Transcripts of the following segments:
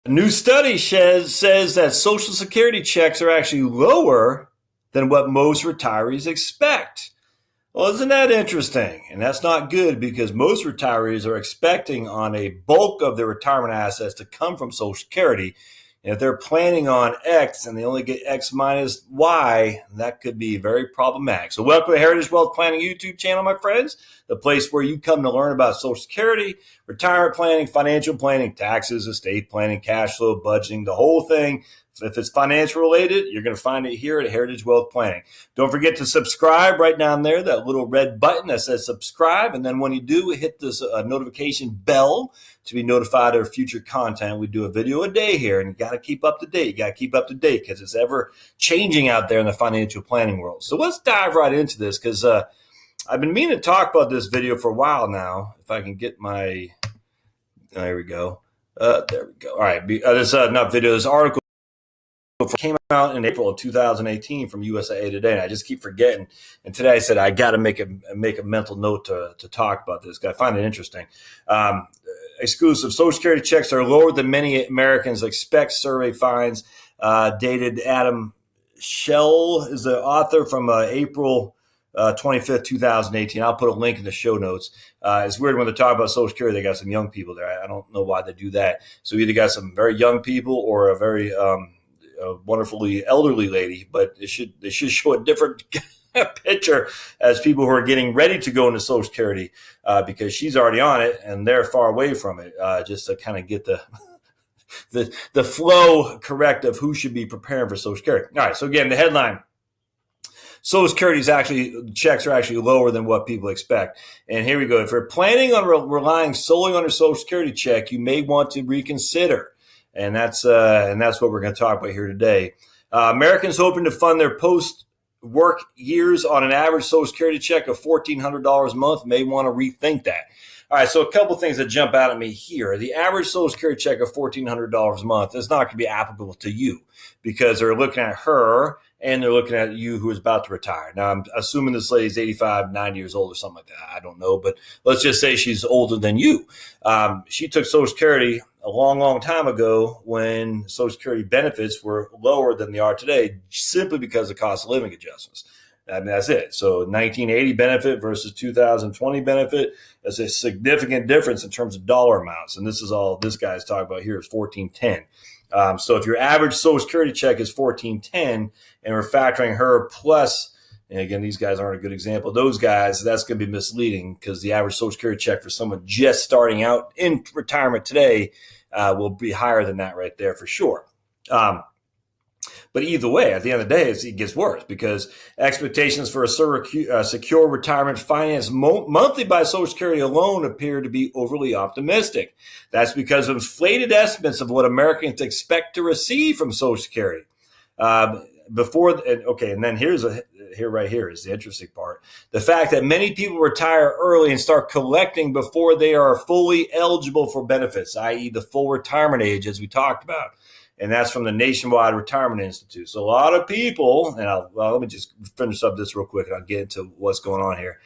A new study says that Social Security checks are actually lower than what most retirees expect. Well, isn't that interesting? And that's not good because most retirees are expecting on a bulk of their retirement assets to come from Social Security. And if they're planning on X and they only get X minus Y, that could be very problematic. So welcome to Heritage Wealth Planning YouTube channel, my friends, the place where you come to learn about Social Security, retirement planning, financial planning, taxes, estate planning, cash flow, budgeting, the whole thing. If it's financial related, you're going to find it here at Heritage Wealth Planning. Don't forget to subscribe right down there, that little red button that says subscribe. And then when you do, hit this notification bell to be notified of future content. We do a video a day here, and you got to keep up to date. You got to keep up to date because it's ever changing out there in the financial planning world. So let's dive right into this because I've been meaning to talk about this video for a while now. If I can get my, there we go. There we go. All right. This not video, this article came out in April of 2018 from USA Today, and I just keep forgetting. And today I said I got to make a mental note to talk about this. I find it interesting. Exclusive Social Security checks are lower than many Americans expect. Survey finds dated Adam Shell is the author from April 25th, 2018. I'll put a link in the show notes. It's weird when they talk about Social Security, they got some young people there. I don't know why they do that. So either got some very young people or a very a wonderfully elderly lady, but they should show a different picture as people who are getting ready to go into Social Security because she's already on it and they're far away from it, just to kind of get the flow correct of who should be preparing for Social Security. All right, so again, the headline: Social Security's checks are actually lower than what people expect. And here we go. If you're planning on relying solely on a Social Security check, you may want to reconsider. And that's what we're going to talk about here today. Americans hoping to fund their post-work years on an average Social Security check of $1,400 a month may want to rethink that. All right, so a couple things that jump out at me here. The average Social Security check of $1,400 a month is not going to be applicable to you because they're looking at her and they're looking at you who is about to retire. Now, I'm assuming this lady's 85, 90 years old or something like that. I don't know, but let's just say she's older than you. She took Social Security a long, long time ago when Social Security benefits were lower than they are today simply because of cost of living adjustments. I mean, that's it. So 1980 benefit versus 2020 benefit is a significant difference in terms of dollar amounts. And this is all this guy's talking about here is 1410. So if your average Social Security check is 1410 and we're factoring her plus, and again, these guys aren't a good example. Those guys, that's going to be misleading because the average Social Security check for someone just starting out in retirement today will be higher than that right there for sure. But either way, at the end of the day, it gets worse because expectations for a secure retirement financed monthly by Social Security alone appear to be overly optimistic. That's because of inflated estimates of what Americans expect to receive from Social Security. And then here is the interesting part. The fact that many people retire early and start collecting before they are fully eligible for benefits, i.e. the full retirement age, as we talked about. And that's from the Nationwide Retirement Institute. So a lot of people, and let me just finish up this real quick and I'll get into what's going on here.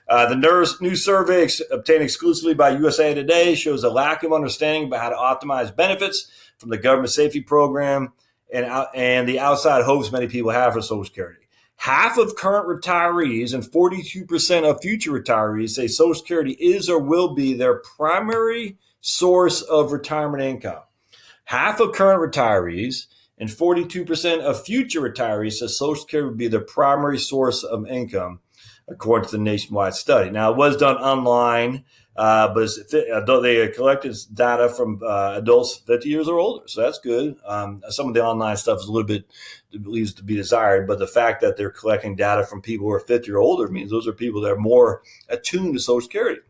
The new survey obtained exclusively by USA Today shows a lack of understanding about how to optimize benefits from the government safety program and the outside hopes many people have for Social Security. Half of current retirees and 42% of future retirees say Social Security is or will be their primary source of retirement income. Half of current retirees and 42% of future retirees say Social Security would be their primary source of income, according to the nationwide study. Now, it was done online, but they collected data from adults 50 years or older, so that's good. Some of the online stuff is a little bit leaves to be desired, but the fact that they're collecting data from people who are 50 or older means those are people that are more attuned to Social Security.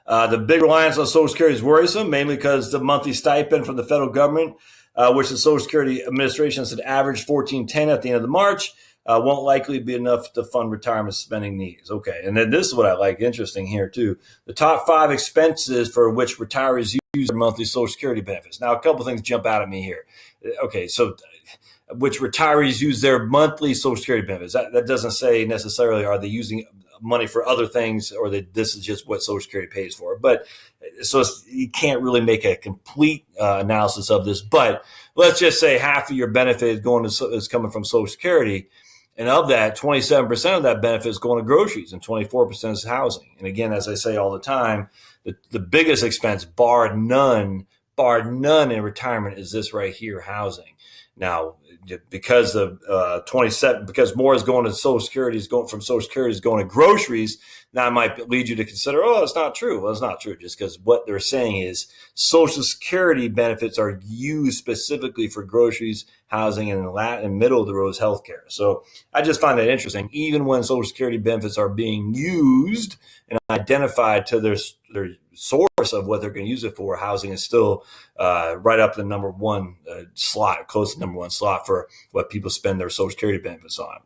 The big reliance on Social Security is worrisome, mainly because the monthly stipend from the federal government, which the Social Security Administration said averaged $1,410 at the end of March, won't likely be enough to fund retirement spending needs. Okay, and then this is what I like, interesting here too. The top 5 expenses for which retirees use their monthly Social Security benefits. Now, a couple things jump out at me here. Okay, so which retirees use their monthly Social Security benefits. That doesn't say necessarily are they using money for other things, or that this is just what Social Security pays for. But so you can't really make a complete analysis of this. But let's just say half of your benefit is coming from Social Security. And of that, 27% of that benefit is going to groceries and 24% is housing. And again, as I say all the time, the biggest expense, bar none in retirement, is this right here, housing. Now, because because more is going to Social Security, is going from Social Security is going to groceries. Now, it might lead you to consider, oh, it's not true. Well, it's not true, just because what they're saying is Social Security benefits are used specifically for groceries, housing, and in middle of the road is healthcare. So I just find that interesting. Even when Social Security benefits are being used and identified to their source of what they're going to use it for, housing is still right up the number one slot, close to number one slot for what people spend their Social Security benefits on.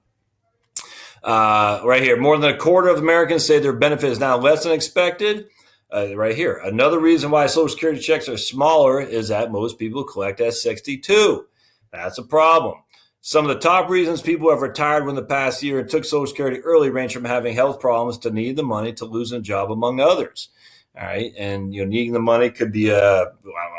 Right here, more than a quarter of Americans say their benefit is now less than expected. Right here, another reason why Social Security checks are smaller is that most people collect at 62. That's a problem. Some of the top reasons people have retired within the past year and took Social Security early range from having health problems to need the money to losing a job, among others. All right. And, needing the money could be, I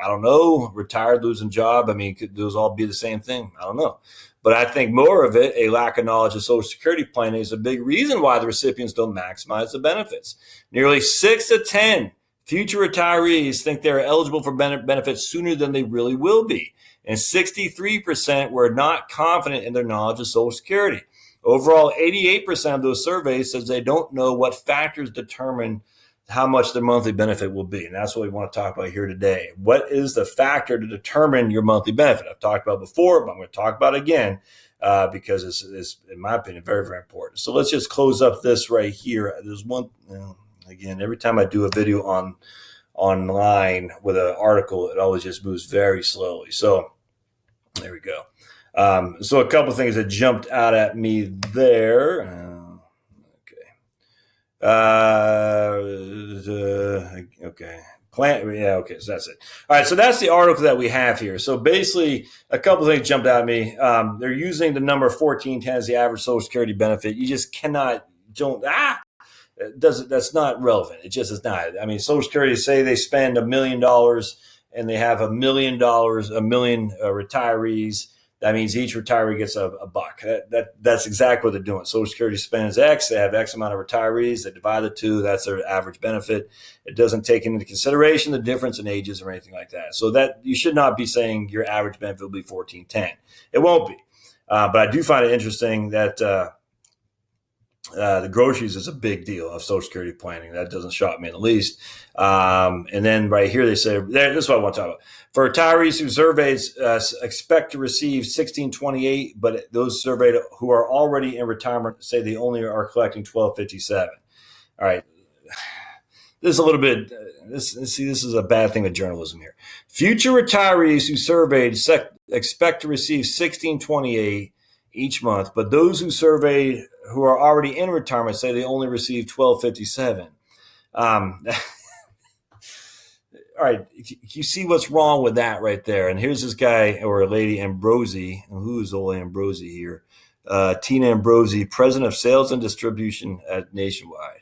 don't know, retired, losing job. I mean, could those all be the same thing? I don't know. But I think more of it, a lack of knowledge of Social Security planning, is a big reason why the recipients don't maximize the benefits. Nearly 6 to 10 future retirees think they're eligible for benefits sooner than they really will be. And 63% were not confident in their knowledge of Social Security. Overall, 88% of those surveys says they don't know what factors determine how much their monthly benefit will be. And that's what we want to talk about here today. What is the factor to determine your monthly benefit? I've talked about before, but I'm going to talk about it again because it's, in my opinion, very, very important. So let's just close up this right here. There's one, again, every time I do a video online with an article, it always just moves very slowly. So there we go. So a couple of things that jumped out at me there. Okay. Okay. So that's it. All right. So that's the article that we have here. So basically, a couple of things jumped out at me. They're using the number 1410 as the average Social Security benefit. You just that's not relevant. It just is not. I mean, Social Security, say they spend $1 million and they have $1 million retirees. That means each retiree gets a buck. That's exactly what they're doing. Social Security spends X. They have X amount of retirees. They divide the two. That's their average benefit. It doesn't take into consideration the difference in ages or anything like that. So that you should not be saying your average benefit will be 1410. It won't be. But I do find it interesting that the groceries is a big deal of Social Security planning. That doesn't shock me in the least. And then right here, they say, this is what I want to talk about. For retirees who surveyed expect to receive 1628, but those surveyed who are already in retirement say they only are collecting 1257. All right. This is a little bit, this is a bad thing with journalism here. Future retirees who surveyed expect to receive 1628 each month, but those who surveyed who are already in retirement say they only receive 1257. All right, you see what's wrong with that right there. And here's this guy or lady, Ambrosi. Who is old Ambrosi here? Tina Ambrosi, president of sales and distribution at Nationwide.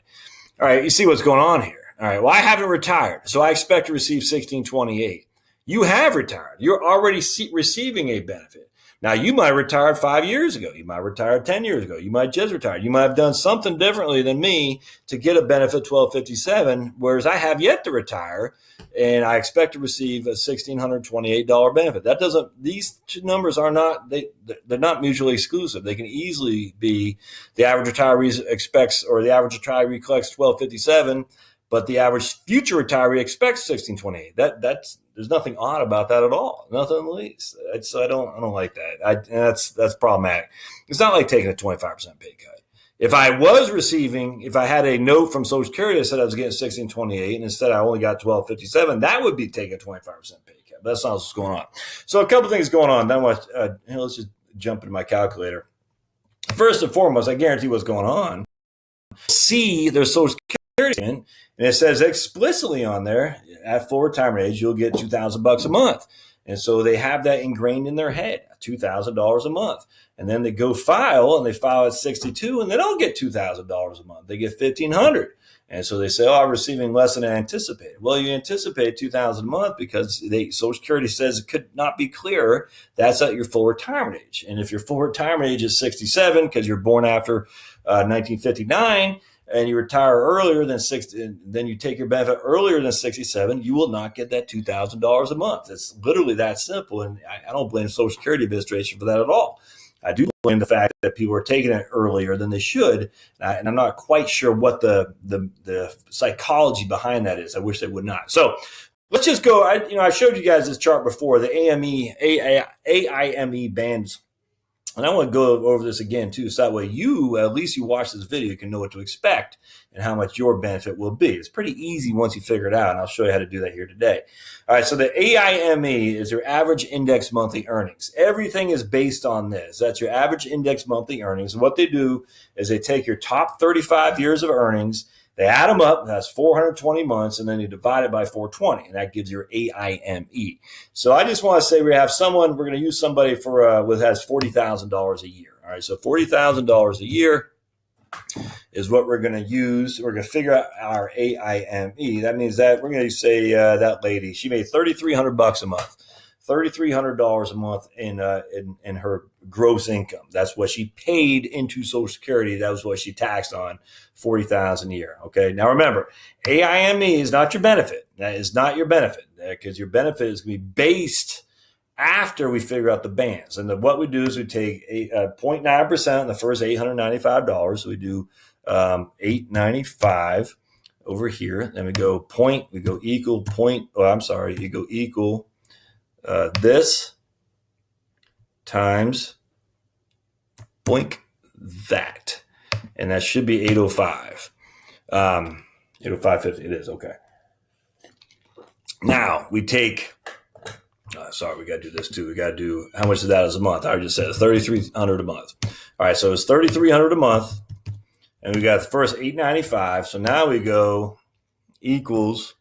All right, you see what's going on here. All right, well, I haven't retired, so I expect to receive 1628. You have retired. You're already receiving a benefit. Now, you might have retired 5 years ago. You might have retired 10 years ago. You might just retire. You might have done something differently than me to get a benefit 1257, whereas I have yet to retire, and I expect to receive a $1,628 benefit. That doesn't. These two numbers are not. They're not mutually exclusive. They can easily be the average retiree expects, or the average retiree collects 1257, but the average future retiree expects 1628. That's there's nothing odd about that at all. Nothing in the least. I don't like that. That's problematic. It's not like taking a 25% pay cut. If I had a note from Social Security that said I was getting 1628 and instead I only got 1257, that would be taking a 25% pay cut. But that's not what's going on. So a couple of things going on. Then let's just jump into my calculator. First and foremost, I guarantee what's going on. See their Social Security statement, and it says explicitly on there, at full retirement age, you'll get $2,000 a month. And so they have that ingrained in their head, $2,000 a month. And then they go file and they file at 62 and they don't get $2,000 a month. They get $1,500. And so they say, oh, I'm receiving less than I anticipated. Well, you anticipate $2,000 a month because Social Security says it could not be clearer. That's at your full retirement age. And if your full retirement age is 67 because you're born after 1959 and you retire earlier than 60, then you take your benefit earlier than 67, you will not get that $2,000 a month. It's literally that simple. And I don't blame Social Security Administration for that at all. I do blame the fact that people are taking it earlier than they should, and I'm not quite sure what the psychology behind that is. I wish they would not. So let's just go. I showed you guys this chart before, the AIME bands, and I want to go over this again too, so that way at least you watch this video, you can know what to expect and how much your benefit will be. It's pretty easy once you figure it out, and I'll show you how to do that here today. All right, so the AIME is your average index monthly earnings. Everything is based on this. That's your average index monthly earnings. What they do is they take your top 35 years of earnings, they add them up, that's 420 months, and then you divide it by 420, and that gives your AIME. So I just want to say we're going to use somebody has $40,000 a year. All right, so $40,000 a year is what we're going to use. We're going to figure out our AIME. That means that we're going to say that lady, she made $3,300 a month. $3,300 a month in her gross income. That's what she paid into Social Security. That was what she taxed on, $40,000 a year. Okay. Now remember, AIME is not your benefit. That is not your benefit because your benefit is going to be based after we figure out the bands. And what we do is we take 0.9% on the first $895. So we do $895 over here. Then we go equal this times boink that. And that should be 805. 805.50. It is. Okay. Now we take, we got to do this too. We got to do, how much of that is a month? I just said $3,300 a month. All right. So it's $3,300 a month. And we got the first $895. So now we go equals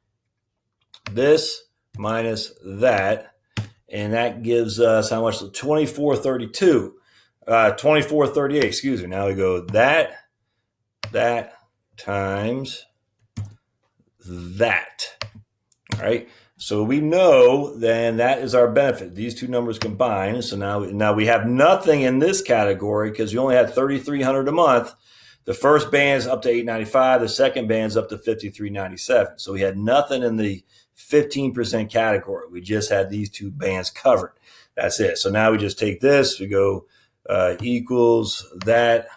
this minus that. And that gives us how much? $24.32. $24.38, excuse me. Now we go that times that. All right. So we know then that is our benefit. These two numbers combine. So now we have nothing in this category because we only had $3,300 a month. The first band is up to $895. The second band is up to $53.97. So we had nothing in the 15% category. We just had these two bands covered. That's it. So now we just take this. We go equals that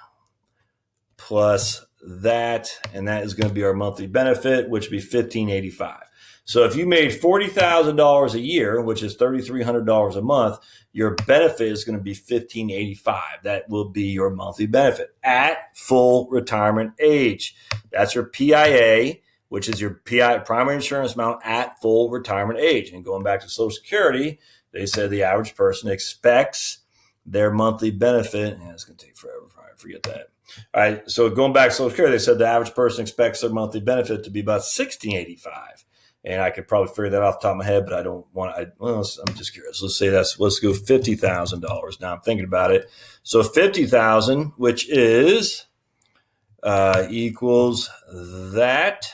plus that, and that is going to be our monthly benefit, which would be $1,585. So if you made $40,000 a year, which is $3,300 a month, your benefit is going to be $1,585. That will be your monthly benefit at full retirement age. That's your PIA, which is your primary insurance amount at full retirement age. And going back to Social Security, they said the average person expects their monthly benefit. And it's going to take forever. Forget that. All right. So going back to Social Security, they said the average person expects their monthly benefit to be about $1,685. And I could probably figure that off the top of my head, but I don't want to. I'm just curious. Let's go $50,000. Now I'm thinking about it. So $50,000, which is equals that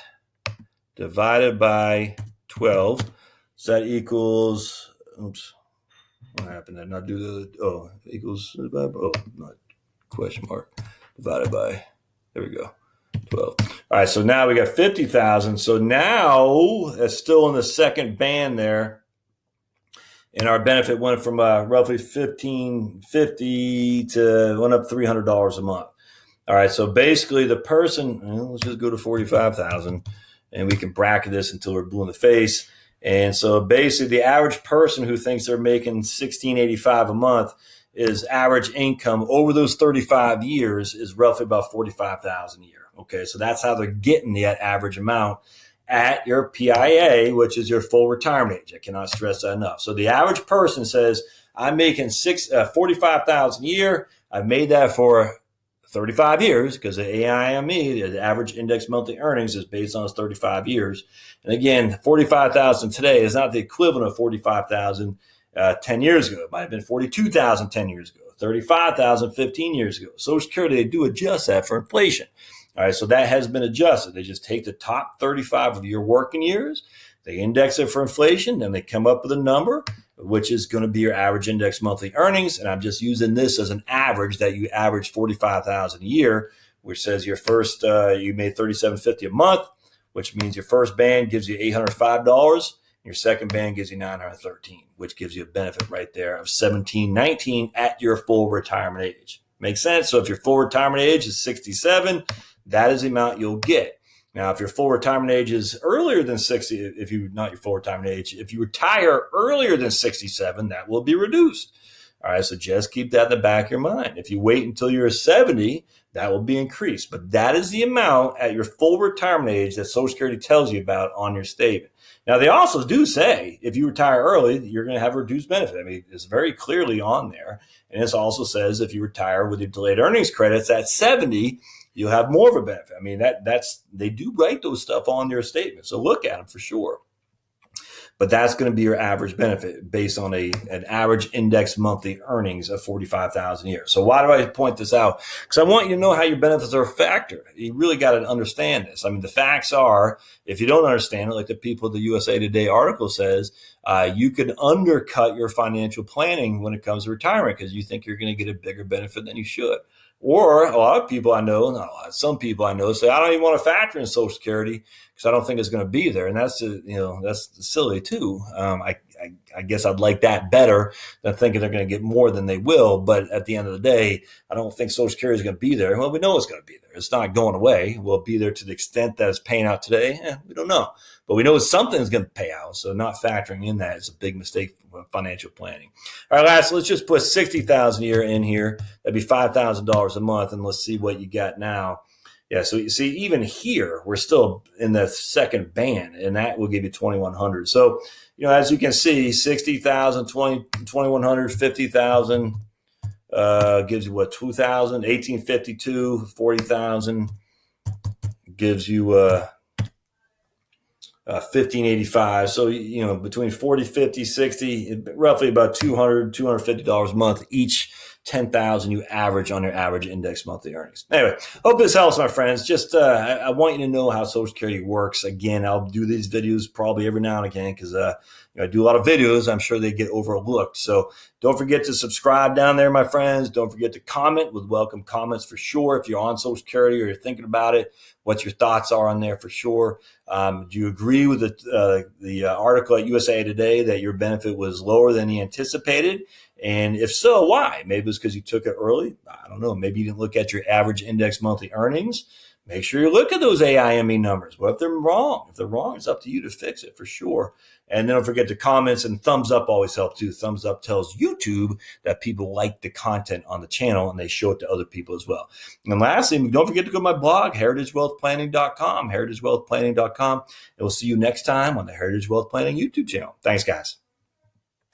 divided by 12. So that equals, oops, what happened? Did I not do equals, not question mark, divided by, there we go, 12. All right, so now we got 50,000. So now that's still in the second band there. And our benefit went from roughly $1,550 to went up $300 a month. All right, so basically the person, let's just go to 45,000 and we can bracket this until we're blue in the face. And so basically the average person who thinks they're making $1,685 a month is average income over those 35 years is roughly about $45,000 a year. Okay, so that's how they're getting that average amount at your PIA, which is your full retirement age. I cannot stress that enough. So the average person says, I'm making $45,000 a year. I've made that for 35 years because the AIME, the average index monthly earnings, is based on 35 years. And again, $45,000 today is not the equivalent of $45,000 10 years ago. It might have been 42,000 10 years ago, 35,000 15 years ago. Social Security, they do adjust that for inflation. All right, so that has been adjusted. They just take the top 35 of your working years, they index it for inflation, then they come up with a number, which is going to be your average index monthly earnings. And I'm just using this as an average that you average 45,000 a year, which says your first, you made $37.50 a month, which means your first band gives you $805. Your second band gives you $913, which gives you a benefit right there of $17.19 at your full retirement age. Makes sense? So if your full retirement age is 67, that is the amount you'll get. Now, if your full retirement age is earlier than 60, if you not your full retirement age, if you retire earlier than 67, that will be reduced. All right, so just keep that in the back of your mind. If you wait until you're 70, that will be increased. But that is the amount at your full retirement age that Social Security tells you about on your statement. Now, they also do say if you retire early, you're going to have a reduced benefit. I mean, it's very clearly on there. And it also says if you retire with your delayed earnings credits at 70, you'll have more of a benefit. I mean, that's they do write those stuff on their statement. So look at them for sure. But that's going to be your average benefit based on an average index monthly earnings of $45,000 a year. So why do I point this out? Because I want you to know how your benefits are a factor. You really got to understand this. I mean, the facts are, if you don't understand it, like the people at the USA Today article says, you could undercut your financial planning when it comes to retirement because you think you're going to get a bigger benefit than you should. Or a lot of people I know, not a lot, some people I know say, I don't even want to factor in Social Security because I don't think it's going to be there. And that's silly too. I guess I'd like that better than thinking they're going to get more than they will. But at the end of the day, I don't think Social Security is going to be there. Well, we know it's going to be there. It's not going away. Will it be there to the extent that it's paying out today? We don't know. But we know something's going to pay out. So not factoring in that is a big mistake for financial planning. All right, last, let's just put $60,000 a year in here. That'd be $5,000 a month. And let's see what you got now. Yeah, so you see, even here, we're still in the second band, and that will give you $2,100. So, as you can see, 60,000, 2,100, 50,000 gives you what, 2,000, 1,852, 40,000 gives you 1,585. So, between 40, 50, 60, roughly about $200, $250 a month each. 10,000 you average on your average index monthly earnings. Anyway, hope this helps, my friends. Just I want you to know how Social Security works. Again, I'll do these videos probably every now and again because I do a lot of videos. I'm sure they get overlooked. So don't forget to subscribe down there, my friends. Don't forget to comment with welcome comments for sure. If you're on Social Security or you're thinking about it, what your thoughts are on there for sure. Do you agree with the article at USA Today that your benefit was lower than you anticipated? And if so, why? Maybe it's because you took it early. I don't know. Maybe you didn't look at your average index monthly earnings. Make sure you look at those AIME numbers. What if they're wrong? If they're wrong, it's up to you to fix it for sure. And then don't forget the comments, and thumbs up always help too. Thumbs up tells YouTube that people like the content on the channel and they show it to other people as well. And lastly, don't forget to go to my blog, heritagewealthplanning.com, heritagewealthplanning.com. And we'll see you next time on the Heritage Wealth Planning YouTube channel. Thanks, guys.